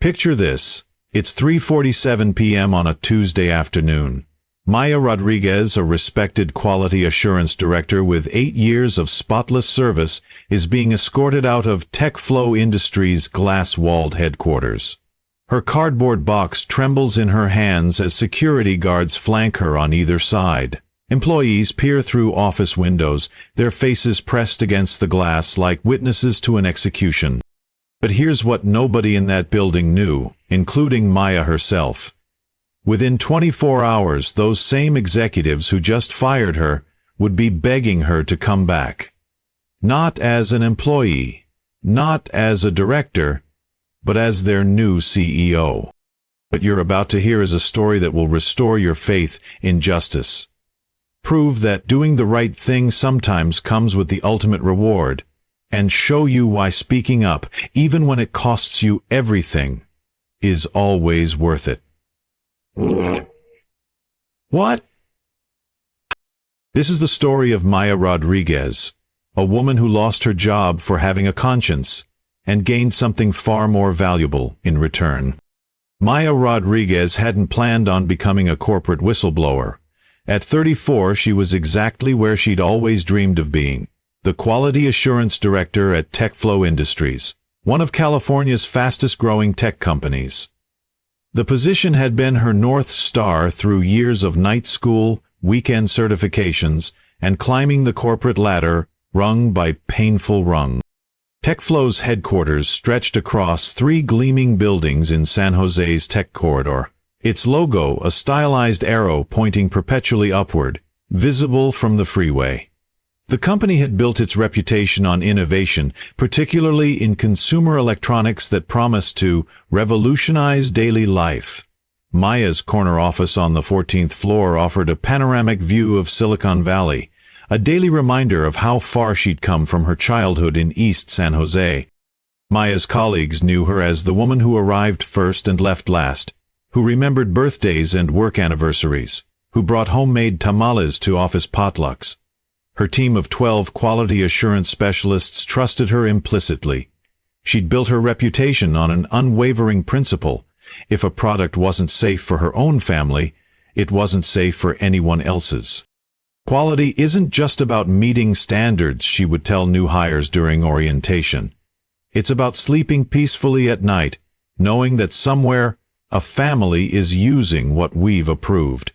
Picture this. It's 3:47 p.m. on a Tuesday afternoon. Maya Rodriguez, a respected quality assurance director with 8 years of spotless service, is being escorted out of TechFlow Industries' glass-walled headquarters. Her cardboard box trembles in her hands as security guards flank her on either side. Employees peer through office windows, their faces pressed against the glass like witnesses to an execution. But here's what nobody in that building knew, including Maya herself. Within 24 hours, those same executives who just fired her would be begging her to come back. Not as an employee, not as a director, but as their new CEO. What you're about to hear is a story that will restore your faith in justice. Prove that doing the right thing sometimes comes with the ultimate reward, and show you why speaking up, even when it costs you everything, is always worth it. What? This is the story of Maya Rodriguez, a woman who lost her job for having a conscience and gained something far more valuable in return. Maya Rodriguez hadn't planned on becoming a corporate whistleblower. At 34, she was exactly where she'd always dreamed of being, the quality assurance director at TechFlow Industries, one of California's fastest-growing tech companies. The position had been her North Star through years of night school, weekend certifications, and climbing the corporate ladder, rung by painful rung. TechFlow's headquarters stretched across 3 gleaming buildings in San Jose's tech corridor. Its logo, a stylized arrow pointing perpetually upward, visible from the freeway. The company had built its reputation on innovation, particularly in consumer electronics that promised to revolutionize daily life. Maya's corner office on the 14th floor offered a panoramic view of Silicon Valley, a daily reminder of how far she'd come from her childhood in East San Jose. Maya's colleagues knew her as the woman who arrived first and left last, who remembered birthdays and work anniversaries, who brought homemade tamales to office potlucks. Her team of 12 quality assurance specialists trusted her implicitly. She'd built her reputation on an unwavering principle. If a product wasn't safe for her own family, it wasn't safe for anyone else's. Quality isn't just about meeting standards, she would tell new hires during orientation. It's about sleeping peacefully at night, knowing that somewhere a family is using what we've approved.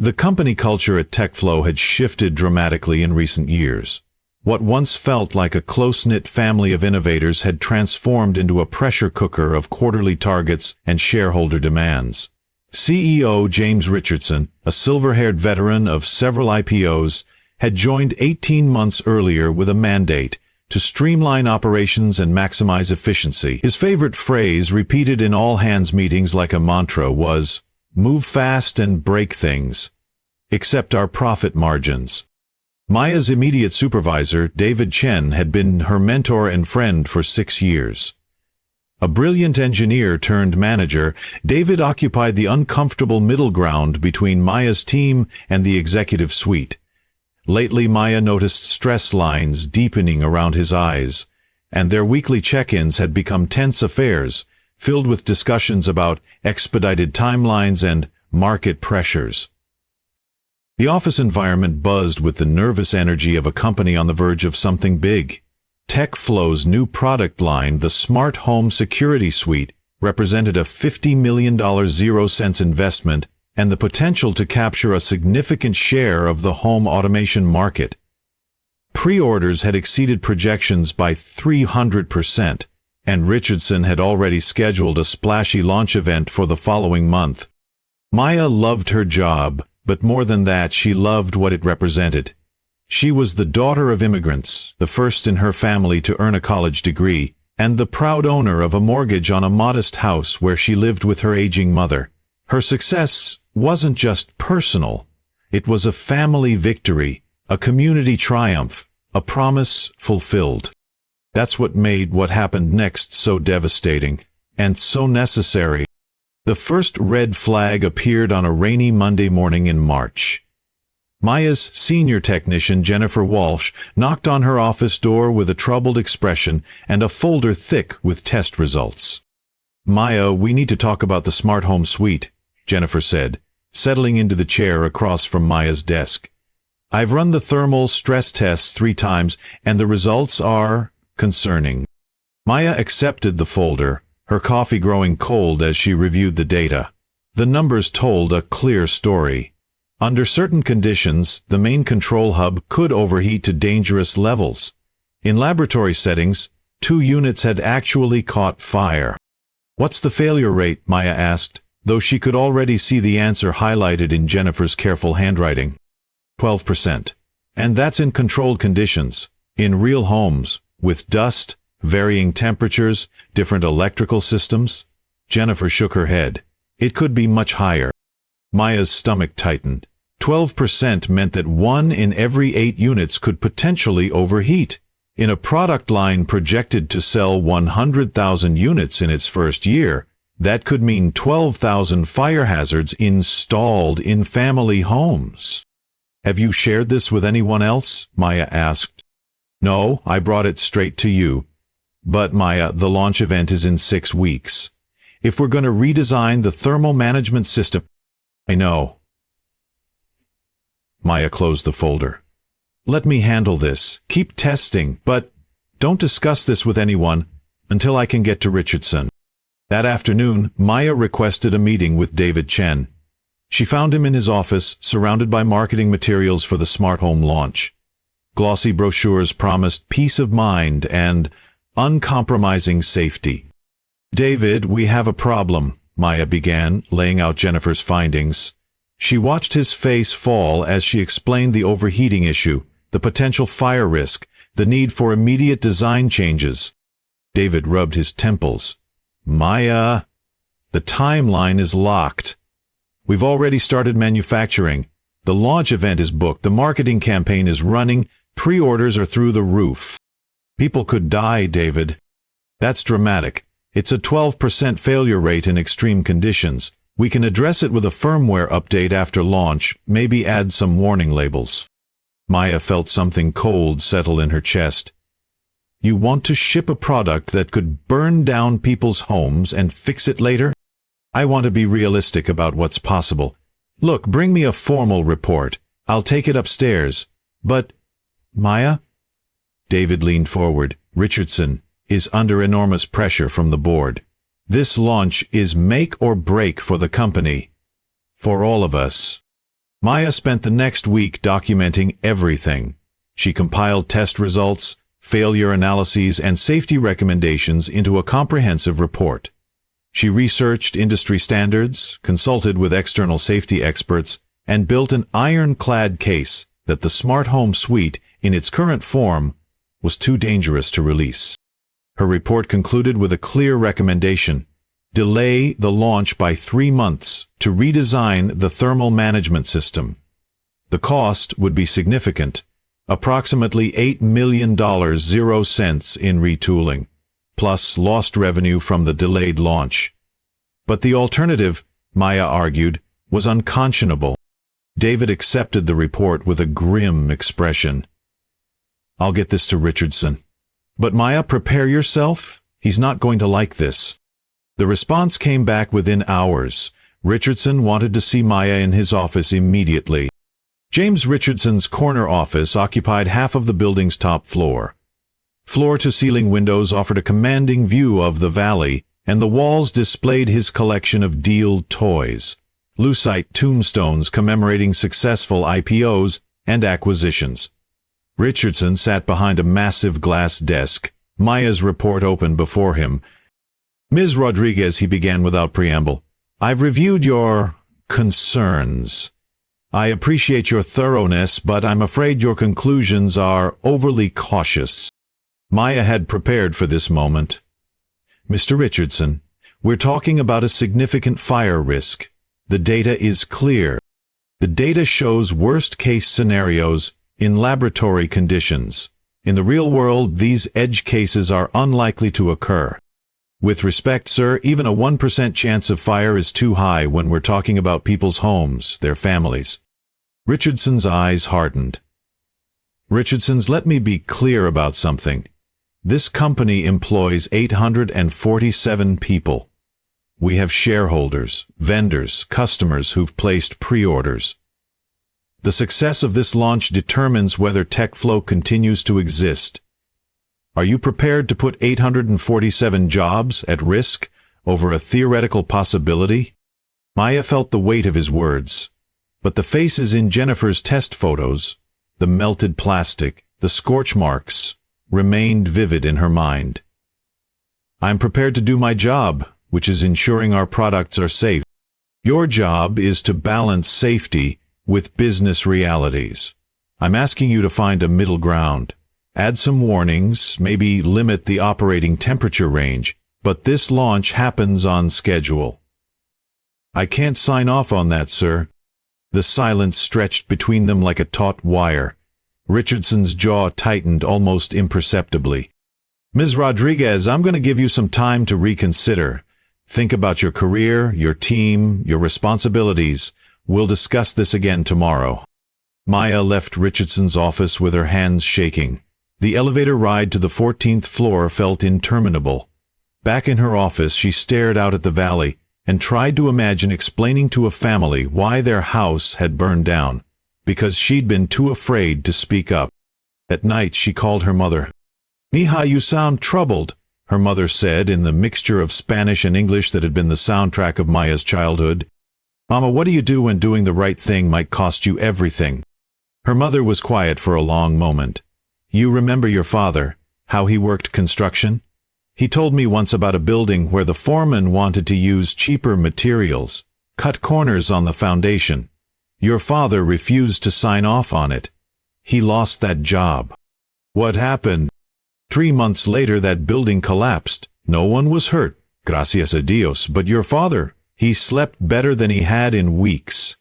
The company culture at TechFlow had shifted dramatically in recent years. What once felt like a close-knit family of innovators had transformed into a pressure cooker of quarterly targets and shareholder demands. CEO James Richardson, a silver-haired veteran of several IPOs, had joined 18 months earlier with a mandate to streamline operations and maximize efficiency. His favorite phrase, repeated in all-hands meetings like a mantra, was, "Move fast and break things. Except our profit margins." Maya's immediate supervisor, David Chen, had been her mentor and friend for 6 years. A brilliant engineer turned manager, David occupied the uncomfortable middle ground between Maya's team and the executive suite. Lately, Maya noticed stress lines deepening around his eyes, and their weekly check-ins had become tense affairs, filled with discussions about expedited timelines and market pressures. The office environment buzzed with the nervous energy of a company on the verge of something big. TechFlow's new product line, the Smart Home Security Suite, represented a $50 million zero-cents investment and the potential to capture a significant share of the home automation market. Pre-orders had exceeded projections by 300%, and Richardson had already scheduled a splashy launch event for the following month. Maya loved her job, but more than that, she loved what it represented. She was the daughter of immigrants, the first in her family to earn a college degree, and the proud owner of a mortgage on a modest house where she lived with her aging mother. Her success wasn't just personal. It was a family victory, a community triumph, a promise fulfilled. That's what made what happened next so devastating, and so necessary. The first red flag appeared on a rainy Monday morning in March. Maya's senior technician, Jennifer Walsh, knocked on her office door with a troubled expression and a folder thick with test results. Maya, we need to talk about the smart home suite, Jennifer said, settling into the chair across from Maya's desk. I've run the thermal stress tests 3 times, and the results are concerning. Maya accepted the folder, her coffee growing cold as she reviewed the data. The numbers told a clear story. Under certain conditions, the main control hub could overheat to dangerous levels. In laboratory settings, 2 units had actually caught fire. What's the failure rate? Maya asked, though she could already see the answer highlighted in Jennifer's careful handwriting. 12%. And that's in controlled conditions, in real homes, with dust, varying temperatures, different electrical systems. Jennifer shook her head. It could be much higher. Maya's stomach tightened. 12% meant that 1 in every 8 units could potentially overheat. In a product line projected to sell 100,000 units in its first year, that could mean 12,000 fire hazards installed in family homes. Have you shared this with anyone else? Maya asked. No, I brought it straight to you. But Maya, the launch event is in 6 weeks. If we're going to redesign the thermal management system... I know. Maya closed the folder. Let me handle this. Keep testing, but don't discuss this with anyone until I can get to Richardson. That afternoon, Maya requested a meeting with David Chen. She found him in his office, surrounded by marketing materials for the smart home launch. Glossy brochures promised peace of mind and uncompromising safety. David, we have a problem, Maya began, laying out Jennifer's findings. She watched his face fall as she explained the overheating issue, the potential fire risk, the need for immediate design changes. David rubbed his temples. Maya, the timeline is locked. We've already started manufacturing. The launch event is booked, the marketing campaign is running, pre-orders are through the roof. People could die, David. That's dramatic. It's a 12% failure rate in extreme conditions. We can address it with a firmware update after launch, maybe add some warning labels. Maya felt something cold settle in her chest. You want to ship a product that could burn down people's homes and fix it later? I want to be realistic about what's possible. Look, bring me a formal report. I'll take it upstairs. But, Maya? David leaned forward. Richardson is under enormous pressure from the board. This launch is make or break for the company. For all of us. Maya spent the next week documenting everything. She compiled test results, failure analyses, and safety recommendations into a comprehensive report. She researched industry standards, consulted with external safety experts, and built an ironclad case that the smart home suite, in its current form, was too dangerous to release. Her report concluded with a clear recommendation: delay the launch by 3 months to redesign the thermal management system. The cost would be significant, approximately $8 million 0 cents in retooling, plus lost revenue from the delayed launch. But the alternative, Maya argued, was unconscionable. David accepted the report with a grim expression. I'll get this to Richardson. But Maya, prepare yourself. He's not going to like this. The response came back within hours. Richardson wanted to see Maya in his office immediately. James Richardson's corner office occupied half of the building's top floor. Floor-to-ceiling windows offered a commanding view of the valley, and the walls displayed his collection of deal toys, lucite tombstones commemorating successful IPOs and acquisitions. Richardson sat behind a massive glass desk, Maya's report open before him. Ms. Rodriguez, he began without preamble, I've reviewed your concerns. I appreciate your thoroughness, but I'm afraid your conclusions are overly cautious. Maya had prepared for this moment. Mr. Richardson, we're talking about a significant fire risk. The data is clear. The data shows worst-case scenarios in laboratory conditions. In the real world, these edge cases are unlikely to occur. With respect, sir, even a 1% chance of fire is too high when we're talking about people's homes, their families. Richardson's eyes hardened. Richardson's, let me be clear about something. This company employs 847 people. We have shareholders, vendors, customers who've placed pre-orders. The success of this launch determines whether TechFlow continues to exist. Are you prepared to put 847 jobs at risk over a theoretical possibility? Maya felt the weight of his words. But the faces in Jennifer's test photos, the melted plastic, the scorch marks, remained vivid in her mind. I'm prepared to do my job, which is ensuring our products are safe. Your job is to balance safety with business realities. I'm asking you to find a middle ground. Add some warnings, maybe limit the operating temperature range, but this launch happens on schedule. I can't sign off on that, sir. The silence stretched between them like a taut wire. Richardson's jaw tightened almost imperceptibly. Ms. Rodriguez, I'm going to give you some time to reconsider. Think about your career, your team, your responsibilities. We'll discuss this again tomorrow. Maya left Richardson's office with her hands shaking. The elevator ride to the 14th floor felt interminable. Back in her office, she stared out at the valley and tried to imagine explaining to a family why their house had burned down, because she'd been too afraid to speak up. At night, she called her mother. "Mija, you sound troubled," her mother said in the mixture of Spanish and English that had been the soundtrack of Maya's childhood. "Mama, what do you do when doing the right thing might cost you everything?" Her mother was quiet for a long moment. "You remember your father, how he worked construction? He told me once about a building where the foreman wanted to use cheaper materials, cut corners on the foundation. Your father refused to sign off on it. He lost that job." "What happened?" 3 months later that building collapsed. No one was hurt, gracias a Dios, but your father, he slept better than he had in weeks.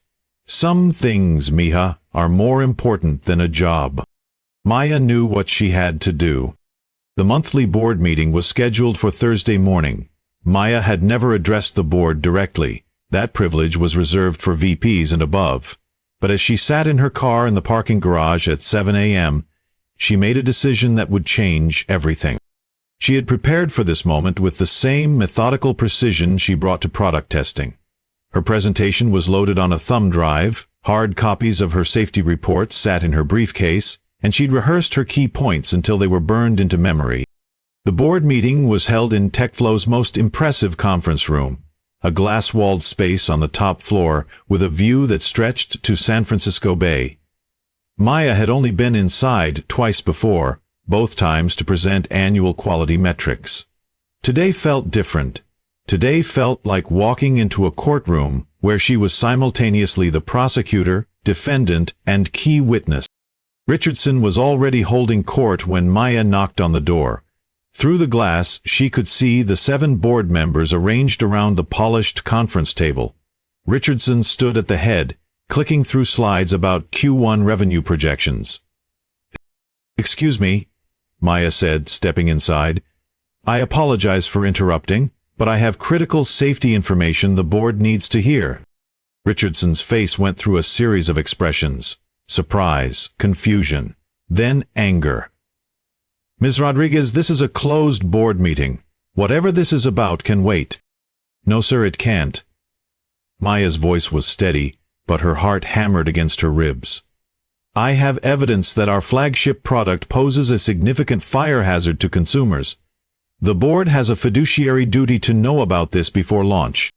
Some things, mija, are more important than a job. Maya knew what she had to do. The monthly board meeting was scheduled for Thursday morning. Maya had never addressed the board directly. That privilege was reserved for VPs and above. But as she sat in her car in the parking garage at 7 a.m., she made a decision that would change everything. She had prepared for this moment with the same methodical precision she brought to product testing. Her presentation was loaded on a thumb drive, hard copies of her safety reports sat in her briefcase, and she'd rehearsed her key points until they were burned into memory. The board meeting was held in TechFlow's most impressive conference room, a glass-walled space on the top floor with a view that stretched to San Francisco Bay. Maya had only been inside twice before, both times to present annual quality metrics. Today felt different. Today felt like walking into a courtroom where she was simultaneously the prosecutor, defendant, and key witness. Richardson was already holding court when Maya knocked on the door. Through the glass, she could see the 7 board members arranged around the polished conference table. Richardson stood at the head, clicking through slides about Q1 revenue projections. "Excuse me," Maya said, stepping inside. "I apologize for interrupting, but I have critical safety information the board needs to hear." Richardson's face went through a series of expressions: surprise, confusion, then anger. "Ms. Rodriguez, this is a closed board meeting. Whatever this is about can wait." "No, sir, it can't." Maya's voice was steady, but her heart hammered against her ribs. "I have evidence that our flagship product poses a significant fire hazard to consumers. The board has a fiduciary duty to know about this before launch."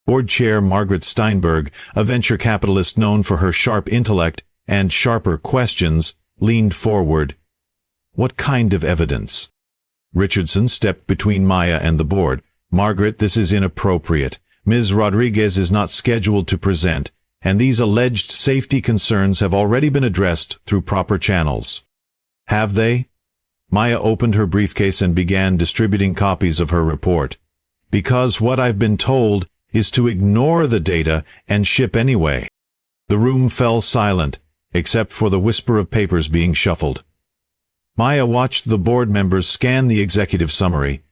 Board Chair Margaret Steinberg, a venture capitalist known for her sharp intellect and sharper questions, leaned forward. "What kind of evidence?" Richardson stepped between Maya and the board. "Margaret, this is inappropriate. Ms. Rodriguez is not scheduled to present, and these alleged safety concerns have already been addressed through proper channels." "Have they?" Maya opened her briefcase and began distributing copies of her report. "Because what I've been told is to ignore the data and ship anyway." The room fell silent, except for the whisper of papers being shuffled. Maya watched the board members scan the executive summary,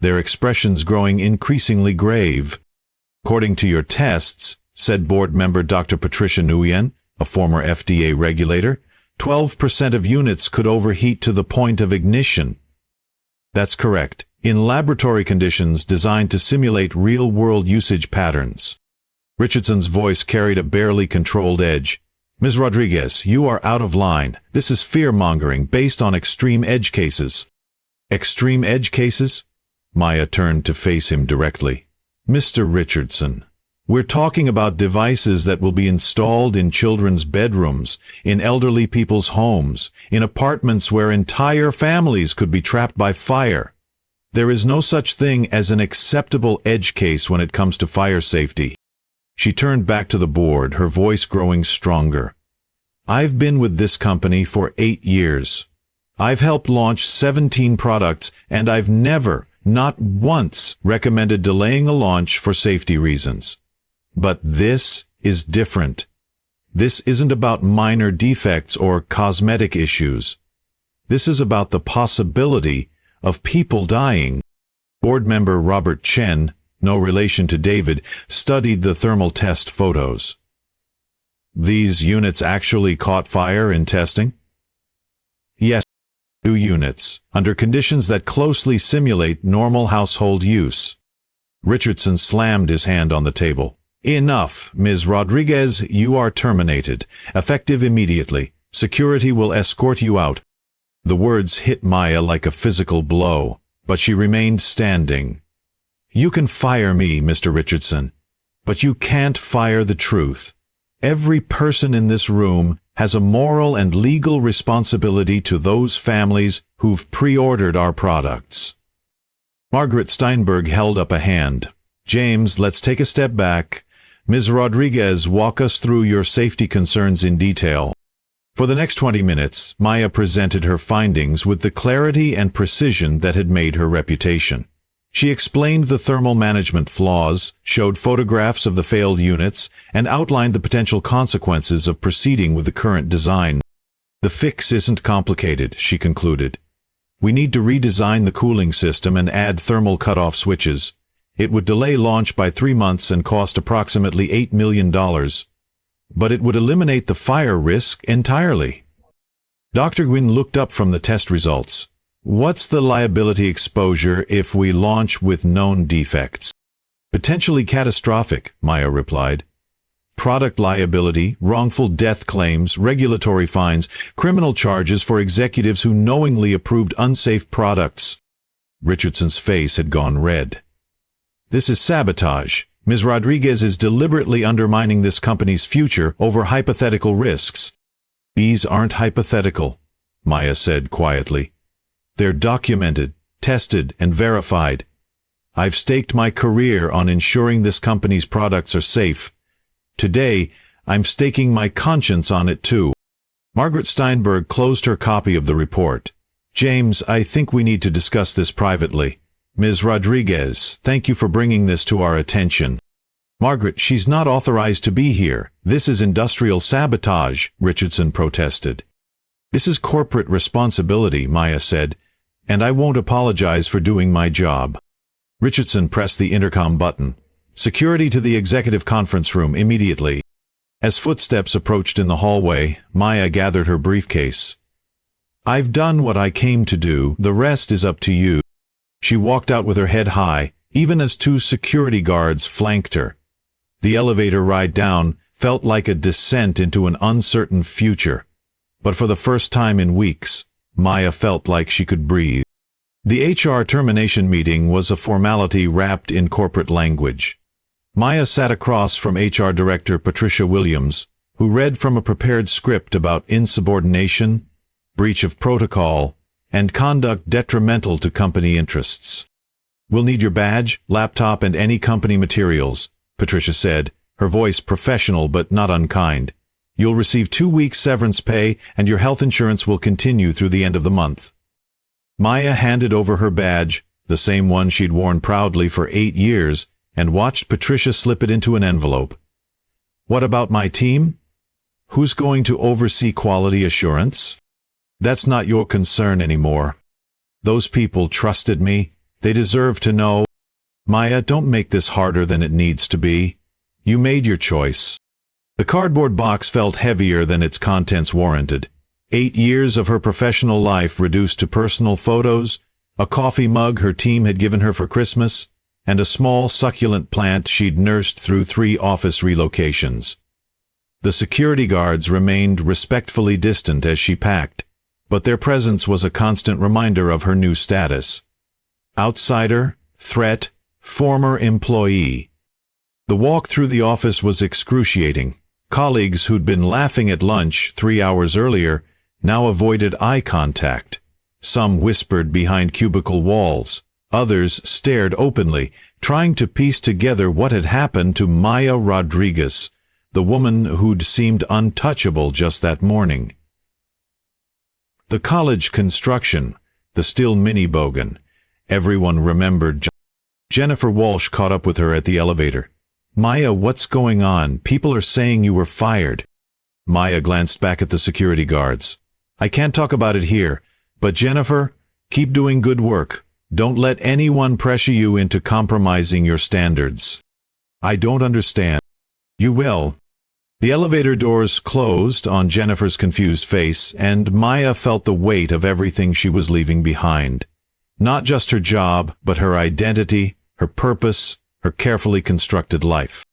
their expressions growing increasingly grave. "According to your tests," said board member Dr. Patricia Nguyen, a former FDA regulator, 12% of units could overheat to the point of ignition. "That's correct," in laboratory conditions designed to simulate real-world usage patterns. Richardson's voice carried a barely controlled edge. Ms. Rodriguez, you are out of line. This is fear-mongering based on extreme edge cases. Extreme edge cases? Maya turned to face him directly. Mr. Richardson, we're talking about devices that will be installed in children's bedrooms, in elderly people's homes, in apartments where entire families could be trapped by fire. There is no such thing as an acceptable edge case when it comes to fire safety. She turned back to the board, her voice growing stronger. I've been with this company for 8 years. I've helped launch 17 products, and I've never, not once, recommended delaying a launch for safety reasons. But this is different. This isn't about minor defects or cosmetic issues. This is about the possibility of people dying. Board member Robert Chen, no relation to David, studied the thermal test photos. These units actually caught fire in testing? Yes, 2 units, under conditions that closely simulate normal household use. Richardson slammed his hand on the table. Enough, Ms. Rodriguez, you are terminated. Effective immediately. Security will escort you out. The words hit Maya like a physical blow, but she remained standing. You can fire me, Mr. Richardson, but you can't fire the truth. Every person in this room has a moral and legal responsibility to those families who've pre-ordered our products. Margaret Steinberg held up a hand. James, let's take a step back. Ms. Rodriguez, walk us through your safety concerns in detail. For the next 20 minutes, Maya presented her findings with the clarity and precision that had made her reputation. She explained the thermal management flaws, showed photographs of the failed units, and outlined the potential consequences of proceeding with the current design. The fix isn't complicated, she concluded. We need to redesign the cooling system and add thermal cutoff switches. It would delay launch by 3 months and cost approximately $8 million. But it would eliminate the fire risk entirely. Dr. Gwynn looked up from the test results. What's the liability exposure if we launch with known defects? Potentially catastrophic, Maya replied. Product liability, wrongful death claims, regulatory fines, criminal charges for executives who knowingly approved unsafe products. Richardson's face had gone red. This is sabotage. Ms. Rodriguez is deliberately undermining this company's future over hypothetical risks. These aren't hypothetical, Maya said quietly. They're documented, tested, and verified. I've staked my career on ensuring this company's products are safe. Today, I'm staking my conscience on it too. Margaret Steinberg closed her copy of the report. James, I think we need to discuss this privately. Ms. Rodriguez, thank you for bringing this to our attention. Margaret, she's not authorized to be here. This is industrial sabotage, Richardson protested. This is corporate responsibility, Maya said, and I won't apologize for doing my job. Richardson pressed the intercom button. Security to the executive conference room immediately. As footsteps approached in the hallway, Maya gathered her briefcase. I've done what I came to do. The rest is up to you. She walked out with her head high, even as 2 security guards flanked her. The elevator ride down felt like a descent into an uncertain future. But for the first time in weeks, Maya felt like she could breathe. The HR termination meeting was a formality wrapped in corporate language. Maya sat across from HR Director Patricia Williams, who read from a prepared script about insubordination, breach of protocol, and conduct detrimental to company interests. We'll need your badge, laptop, and any company materials, Patricia said, her voice professional but not unkind. You'll receive 2 weeks severance pay, and your health insurance will continue through the end of the month. Maya handed over her badge, the same one she'd worn proudly for 8 years, and watched Patricia slip it into an envelope. What about my team? Who's going to oversee quality assurance? That's not your concern anymore. Those people trusted me. They deserve to know. Maya, don't make this harder than it needs to be. You made your choice. The cardboard box felt heavier than its contents warranted. 8 years of her professional life reduced to personal photos, a coffee mug her team had given her for Christmas, and a small succulent plant she'd nursed through 3 office relocations. The security guards remained respectfully distant as she packed, but their presence was a constant reminder of her new status. Outsider, threat, former employee. The walk through the office was excruciating. Colleagues who'd been laughing at lunch 3 hours earlier now avoided eye contact. Some whispered behind cubicle walls. Others stared openly, trying to piece together what had happened to Maya Rodriguez, the woman who'd seemed untouchable just that morning. The college construction, the still mini-bogan. Everyone remembered. Jennifer Walsh caught up with her at the elevator. "Maya, what's going on? People are saying you were fired." Maya glanced back at the security guards. "I can't talk about it here, but Jennifer, keep doing good work. Don't let anyone pressure you into compromising your standards." "I don't understand." "You will." The elevator doors closed on Jennifer's confused face, and Maya felt the weight of everything she was leaving behind. Not just her job, but her identity, her purpose, her carefully constructed life.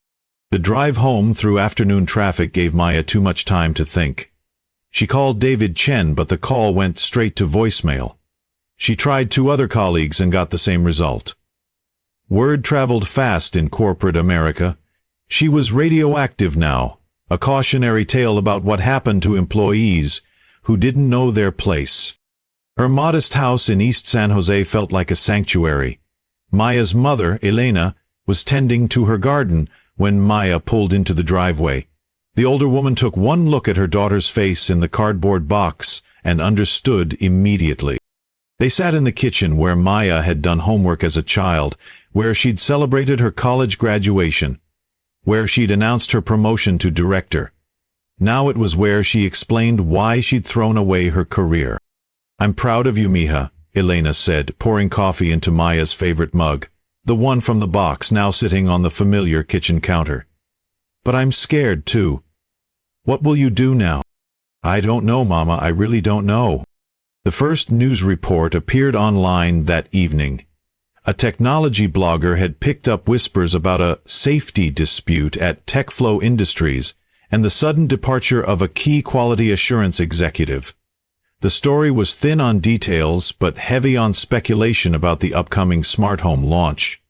The drive home through afternoon traffic gave Maya too much time to think. She called David Chen, but the call went straight to voicemail. She tried 2 other colleagues and got the same result. Word traveled fast in corporate America. She was radioactive now, a cautionary tale about what happened to employees who didn't know their place. Her modest house in East San Jose felt like a sanctuary. Maya's mother, Elena, was tending to her garden when Maya pulled into the driveway. The older woman took one look at her daughter's face in the cardboard box and understood immediately. They sat in the kitchen where Maya had done homework as a child, where she'd celebrated her college graduation, where she'd announced her promotion to director. Now it was where she explained why she'd thrown away her career. "I'm proud of you, mija," Elena said, pouring coffee into Maya's favorite mug, the one from the box now sitting on the familiar kitchen counter. "But I'm scared, too." "What will you do now?" "I don't know, Mama, I really don't know." The first news report appeared online that evening. A technology blogger had picked up whispers about a safety dispute at TechFlow Industries and the sudden departure of a key quality assurance executive. The story was thin on details, but heavy on speculation about the upcoming smart home launch.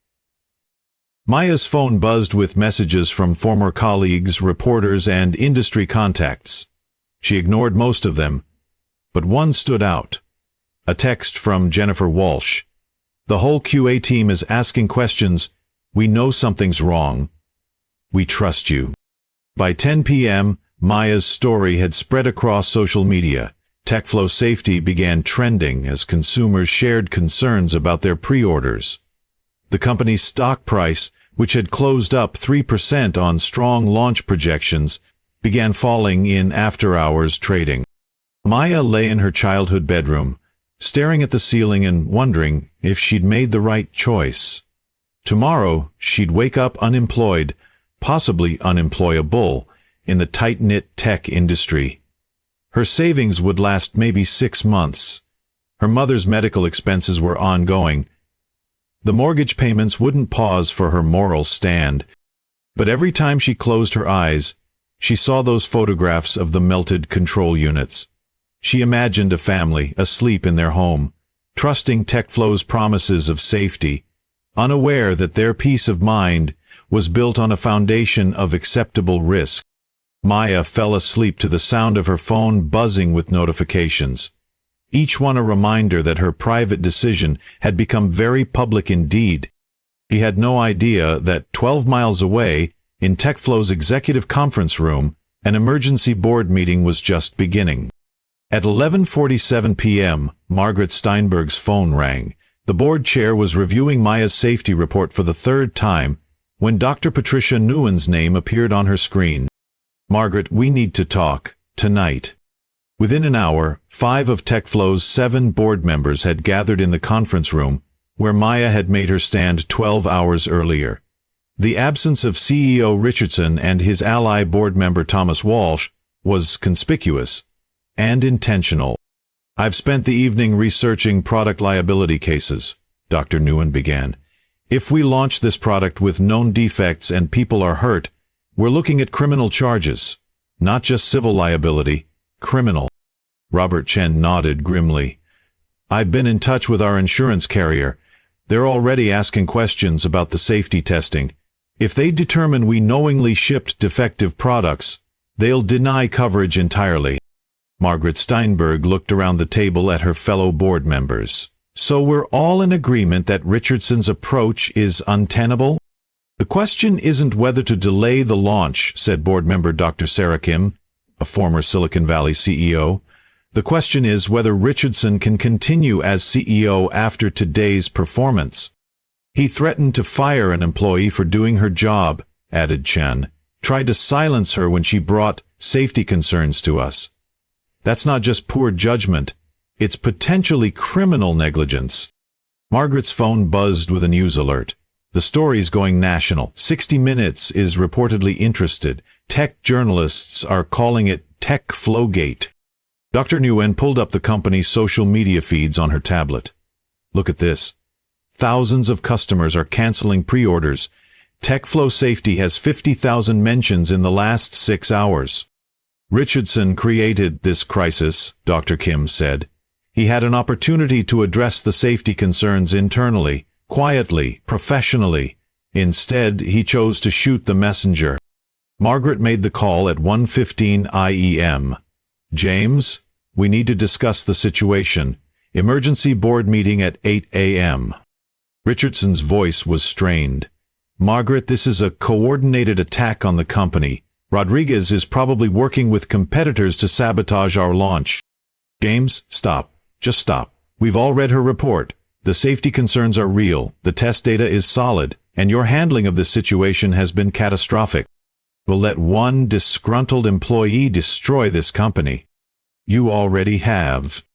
Maya's phone buzzed with messages from former colleagues, reporters, and industry contacts. She ignored most of them, but one stood out. A text from Jennifer Walsh. "The whole QA team is asking questions. We know something's wrong. We trust you." By 10 p.m., Maya's story had spread across social media. TechFlow Safety began trending as consumers shared concerns about their pre-orders. The company's stock price, which had closed up 3% on strong launch projections, began falling in after-hours trading. Maya lay in her childhood bedroom, staring at the ceiling and wondering if she'd made the right choice. Tomorrow, she'd wake up unemployed, possibly unemployable, in the tight-knit tech industry. Her savings would last maybe 6 months. Her mother's medical expenses were ongoing. The mortgage payments wouldn't pause for her moral stand. But every time she closed her eyes, she saw those photographs of the melted control units. She imagined a family asleep in their home, trusting TechFlow's promises of safety, unaware that their peace of mind was built on a foundation of acceptable risk. Maya fell asleep to the sound of her phone buzzing with notifications, each one a reminder that her private decision had become very public indeed. She had no idea that 12 miles away, in TechFlow's executive conference room, an emergency board meeting was just beginning. At 11:47 p.m., Margaret Steinberg's phone rang. The board chair was reviewing Maya's safety report for the 3rd time when Dr. Patricia Nguyen's name appeared on her screen. "Margaret, we need to talk, tonight." Within an hour, 5 of TechFlow's 7 board members had gathered in the conference room, where Maya had made her stand 12 hours earlier. The absence of CEO Richardson and his ally board member Thomas Walsh was conspicuous and intentional. I've spent the evening researching product liability cases, Dr. Nguyen began. If we launch this product with known defects and people are hurt, we're looking at criminal charges. Not just civil liability, criminal. Robert Chen nodded grimly. I've been in touch with our insurance carrier. They're already asking questions about the safety testing. If they determine we knowingly shipped defective products, they'll deny coverage entirely. Margaret Steinberg looked around the table at her fellow board members. So we're all in agreement that Richardson's approach is untenable? The question isn't whether to delay the launch, said board member Dr. Sarah Kim, a former Silicon Valley CEO. The question is whether Richardson can continue as CEO after today's performance. He threatened to fire an employee for doing her job, added Chen. Tried to silence her when she brought safety concerns to us. That's not just poor judgment, it's potentially criminal negligence. Margaret's phone buzzed with a news alert. The story's going national. 60 Minutes is reportedly interested. Tech journalists are calling it Tech Flowgate. Dr. Nguyen pulled up the company's social media feeds on her tablet. Look at this. Thousands of customers are canceling pre-orders. TechFlow Safety has 50,000 mentions in the last 6 hours. Richardson created this crisis, Dr. Kim said. He had an opportunity to address the safety concerns internally, quietly, professionally. Instead, he chose to shoot the messenger. Margaret made the call at 1:15 IEM. James, we need to discuss the situation. Emergency board meeting at 8 a.m. Richardson's voice was strained. Margaret, this is a coordinated attack on the company. Rodriguez is probably working with competitors to sabotage our launch. James, stop. Just stop. We've all read her report. The safety concerns are real, the test data is solid, and your handling of this situation has been catastrophic. We'll let one disgruntled employee destroy this company. You already have.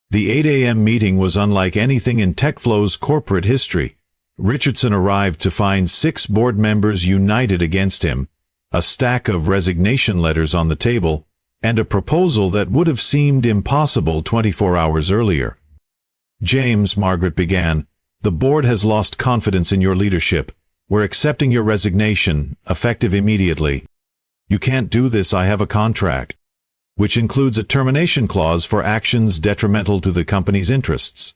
The 8 a.m. meeting was unlike anything in TechFlow's corporate history. Richardson arrived to find 6 board members united against him, a stack of resignation letters on the table, and a proposal that would have seemed impossible 24 hours earlier. James, Margaret began, the board has lost confidence in your leadership. We're accepting your resignation, effective immediately. You can't do this, I have a contract, which includes a termination clause for actions detrimental to the company's interests.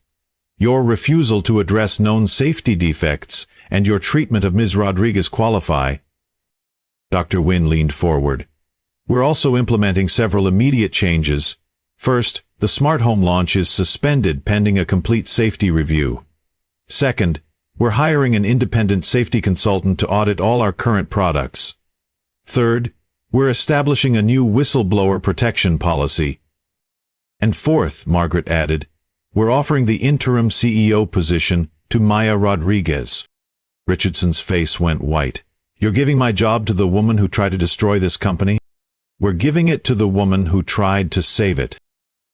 Your refusal to address known safety defects and your treatment of Ms. Rodriguez qualify. Dr. Nguyen leaned forward. We're also implementing several immediate changes. First, the smart home launch is suspended pending a complete safety review. Second, we're hiring an independent safety consultant to audit all our current products. Third, we're establishing a new whistleblower protection policy. And fourth, Margaret added, we're offering the interim CEO position to Maya Rodriguez. Richardson's face went white. You're giving my job to the woman who tried to destroy this company? We're giving it to the woman who tried to save it.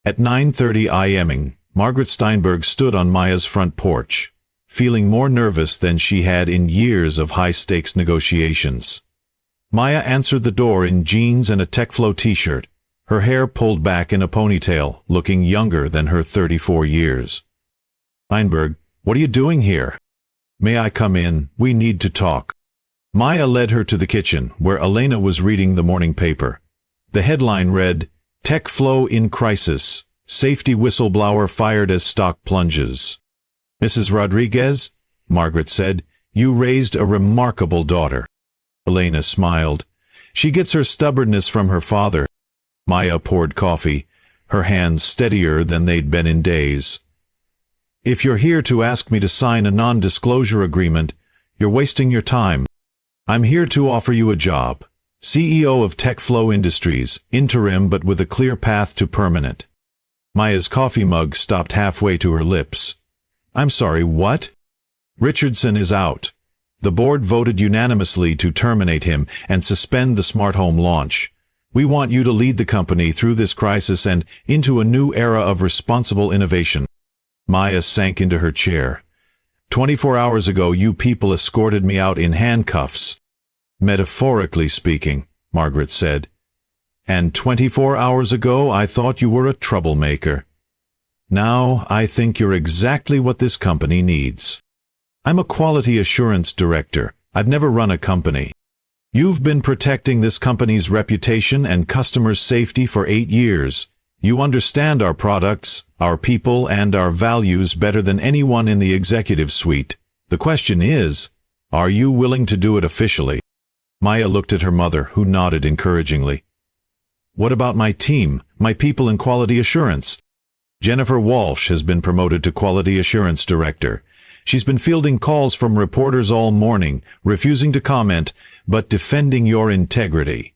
At 9:30 IMing, Margaret Steinberg stood on Maya's front porch, feeling more nervous than she had in years of high-stakes negotiations. Maya answered the door in jeans and a TechFlow t-shirt, her hair pulled back in a ponytail, looking younger than her 34 years. Steinberg, what are you doing here? May I come in? We need to talk. Maya led her to the kitchen, where Elena was reading the morning paper. The headline read, TechFlow in crisis. Safety whistleblower fired as stock plunges. Mrs. Rodriguez, Margaret said, you raised a remarkable daughter. Elena smiled. She gets her stubbornness from her father. Maya poured coffee, her hands steadier than they'd been in days. If you're here to ask me to sign a non-disclosure agreement, you're wasting your time. I'm here to offer you a job. CEO of TechFlow Industries, interim but with a clear path to permanent. Maya's coffee mug stopped halfway to her lips. I'm sorry, what? Richardson is out. The board voted unanimously to terminate him and suspend the smart home launch. We want you to lead the company through this crisis and into a new era of responsible innovation. Maya sank into her chair. 24 hours ago, you people escorted me out in handcuffs. Metaphorically speaking, Margaret said. And 24 hours ago, I thought you were a troublemaker. Now, I think you're exactly what this company needs. I'm a quality assurance director. I've never run a company. You've been protecting this company's reputation and customers' safety for 8 years. You understand our products, our people, and our values better than anyone in the executive suite. The question is, are you willing to do it officially? Maya looked at her mother, who nodded encouragingly. What about my team, my people in quality assurance? Jennifer Walsh has been promoted to Quality Assurance Director. She's been fielding calls from reporters all morning, refusing to comment, but defending your integrity.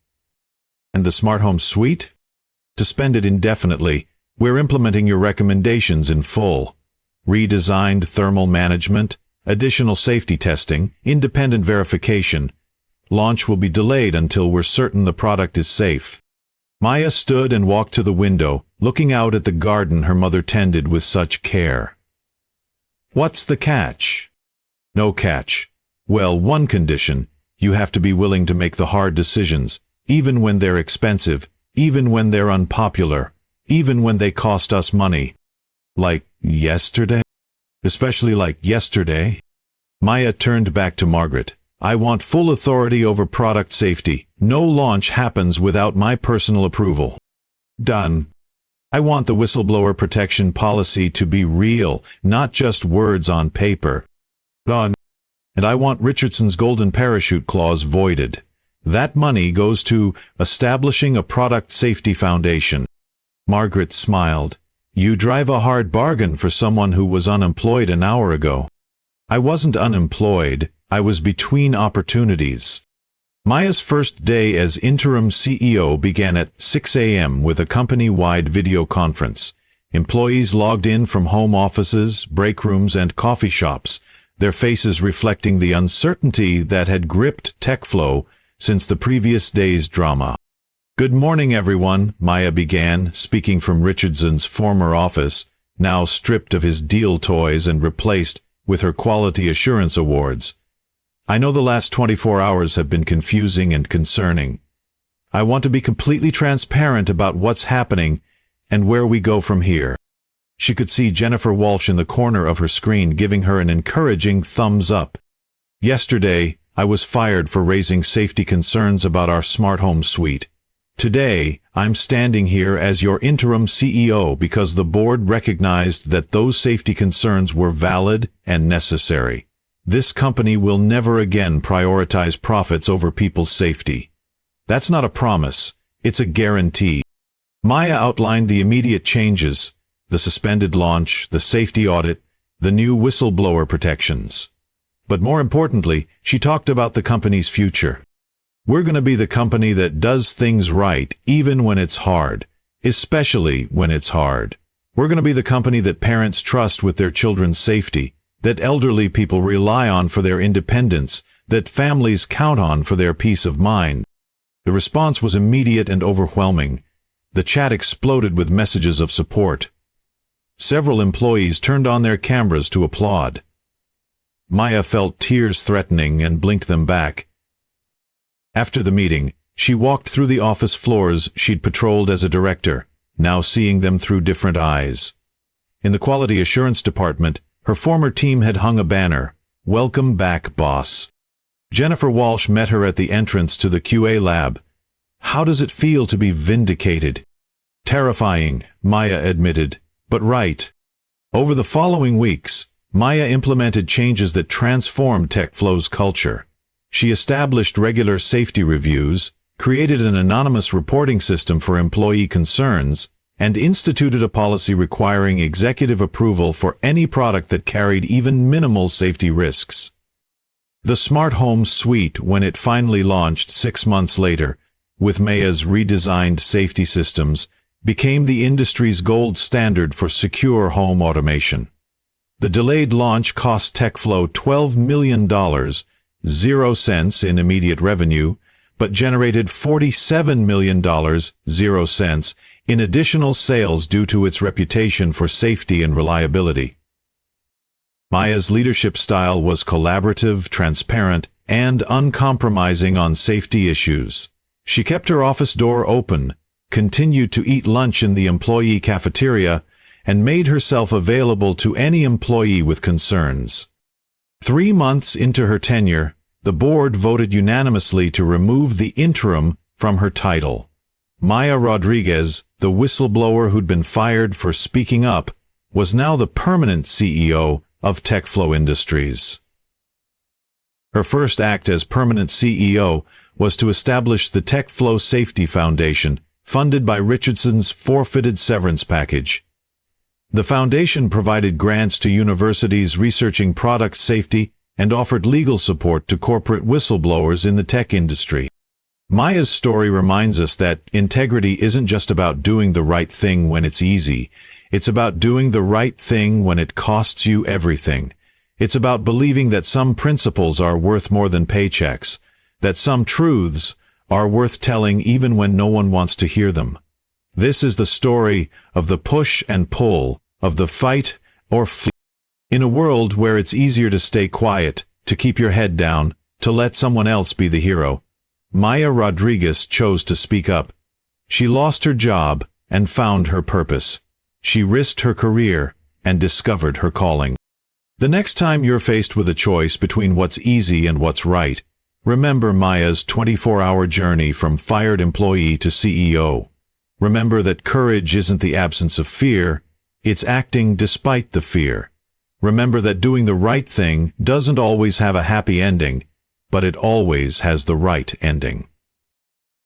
And the smart home suite? Suspended indefinitely. We're implementing your recommendations in full. Redesigned thermal management, additional safety testing, independent verification. Launch will be delayed until we're certain the product is safe. Maya stood and walked to the window, looking out at the garden her mother tended with such care. What's the catch? No catch. Well, one condition. You have to be willing to make the hard decisions, even when they're expensive, even when they're unpopular, even when they cost us money. Like yesterday? Especially like yesterday? Maya turned back to Margaret. I want full authority over product safety. No launch happens without my personal approval. Done. I want the whistleblower protection policy to be real, not just words on paper. Done. And I want Richardson's golden parachute clause voided. That money goes to establishing a product safety foundation. Margaret smiled. You drive a hard bargain for someone who was unemployed an hour ago. I wasn't unemployed. I was between opportunities. Maya's first day as interim CEO began at 6 a.m. with a company-wide video conference. Employees logged in from home offices, break rooms, and coffee shops, their faces reflecting the uncertainty that had gripped TechFlow since the previous day's drama. Good morning, everyone, Maya began, speaking from Richardson's former office, now stripped of his deal toys and replaced with her quality assurance awards. I know the last 24 hours have been confusing and concerning. I want to be completely transparent about what's happening and where we go from here. She could see Jennifer Walsh in the corner of her screen giving her an encouraging thumbs up. Yesterday, I was fired for raising safety concerns about our smart home suite. Today, I'm standing here as your interim CEO because the board recognized that those safety concerns were valid and necessary. This company will never again prioritize profits over people's safety. That's not a promise, it's a guarantee. Maya outlined the immediate changes, the suspended launch, the safety audit, the new whistleblower protections. But more importantly, she talked about the company's future. We're going to be the company that does things right even when it's hard, especially when it's hard. We're going to be the company that parents trust with their children's safety, that elderly people rely on for their independence, that families count on for their peace of mind. The response was immediate and overwhelming. The chat exploded with messages of support. Several employees turned on their cameras to applaud. Maya felt tears threatening and blinked them back. After the meeting, she walked through the office floors she'd patrolled as a director, now seeing them through different eyes. In the quality assurance department, her former team had hung a banner, "Welcome back, boss." Jennifer Walsh met her at the entrance to the QA lab. How does it feel to be vindicated? Terrifying, Maya admitted, but right. Over the following weeks, Maya implemented changes that transformed TechFlow's culture. She established regular safety reviews, created an anonymous reporting system for employee concerns, and instituted a policy requiring executive approval for any product that carried even minimal safety risks. The smart home suite, when it finally launched 6 months later, with Maya's redesigned safety systems, became the industry's gold standard for secure home automation. The delayed launch cost TechFlow $12 million, 0 cents in immediate revenue, but generated $47 million, 0 cents, in additional sales due to its reputation for safety and reliability. Maya's leadership style was collaborative, transparent, and uncompromising on safety issues. She kept her office door open, continued to eat lunch in the employee cafeteria, and made herself available to any employee with concerns. 3 months into her tenure, the board voted unanimously to remove the interim from her title. Maya Rodriguez, the whistleblower who'd been fired for speaking up, was now the permanent CEO of TechFlow Industries. Her first act as permanent CEO was to establish the TechFlow Safety Foundation, funded by Richardson's forfeited severance package. The foundation provided grants to universities researching product safety and offered legal support to corporate whistleblowers in the tech industry. Maya's story reminds us that integrity isn't just about doing the right thing when it's easy. It's about doing the right thing when it costs you everything. It's about believing that some principles are worth more than paychecks, that some truths are worth telling even when no one wants to hear them. This is the story of the push and pull, of the fight or flee. In a world where it's easier to stay quiet, to keep your head down, to let someone else be the hero, Maya Rodriguez chose to speak up. She lost her job and found her purpose. She risked her career and discovered her calling. The next time you're faced with a choice between what's easy and what's right, remember Maya's 24-hour journey from fired employee to CEO. Remember that courage isn't the absence of fear, it's acting despite the fear. Remember that doing the right thing doesn't always have a happy ending, but it always has the right ending.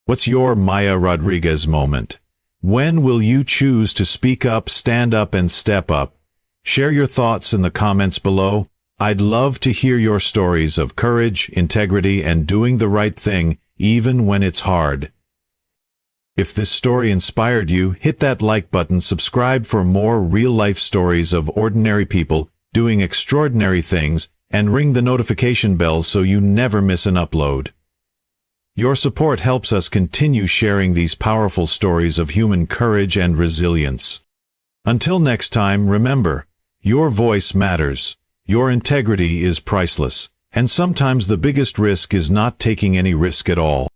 What's your Maya Rodriguez moment? When will you choose to speak up, stand up, and step up? Share your thoughts in the comments below. I'd love to hear your stories of courage, integrity, and doing the right thing, even when it's hard. If this story inspired you, hit that like button, subscribe for more real-life stories of ordinary people doing extraordinary things, and ring the notification bell so you never miss an upload. Your support helps us continue sharing these powerful stories of human courage and resilience. Until next time, remember, your voice matters, your integrity is priceless, and sometimes the biggest risk is not taking any risk at all.